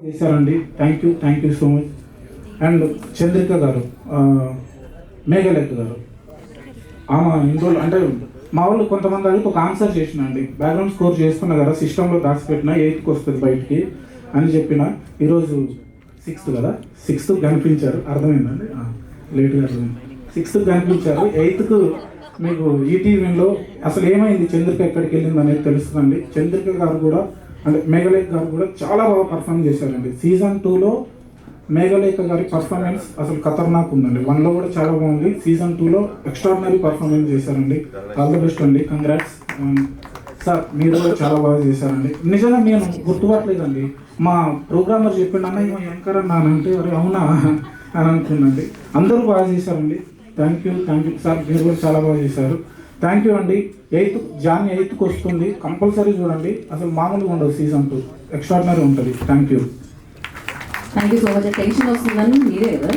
చేశారండి. Thank you so much. And Chandrika గారు, మేఘలేఖ గారు, ఆమె ఇన్ని రోజులు అంటే మా వాళ్ళు కొంతమంది అడిగి ఒక ఆన్సర్ చేసిన అండి. బ్యాక్గ్రౌండ్ స్కోర్ చేసుకున్నా కదా, సిస్టంలో దాచిపెట్టిన 8కి వస్తుంది బయటికి అని చెప్పిన. ఈరోజు 6th కదా, 6th కనిపించారు. అర్థమైందండి, లేట్గా అర్థమైంది. 6th కనిపించారు. 8కు మీకు ఈటీవీలో అసలు ఏమైంది, చంద్రిక ఎక్కడికి వెళ్ళింది అనేది తెలుస్తుందండి. చంద్రిక గారు కూడా అంటే మేఘలేఖ గారు కూడా చాలా బాగా పర్ఫామ్ చేశారండి. సీజన్ 2లో మేఘలేఖ గారి పర్ఫార్మెన్స్ అసలు ఖతర్నాక్ ఉందండి. 1లో కూడా చాలా బాగుంది. సీజన్ 2లో ఎక్స్ట్రాడినరీ పర్ఫార్మెన్స్ చేశారండి. ఆల్ ద బెస్ట్ అండి, కంగ్రాట్స్ సార్. మీరు కూడా చాలా బాగా చేశారండి. నిజంగా నేను గుర్తుపట్టలేదండి. మా ప్రోగ్రామర్ చెప్పిండు, అన్న ఇవన్నీ యాంకర్ అన్నా అని అంటే, అరే అవునా అని అనుకున్నాండి. అందరూ బాగా చేశారండి. థ్యాంక్ యూ సార్, మీరు కూడా చాలా బాగా చేశారు. థ్యాంక్ యూ అండి. జాన్వరి 8కి వస్తుంది, కంపల్సరీ చూడండి. అసలు మామూలుగా ఉండదు. సీజన్ 2 ఎక్స్ట్రాడినరీ ఉంటుంది. Thank you so much. Tension వస్తుందని మీరే కదా.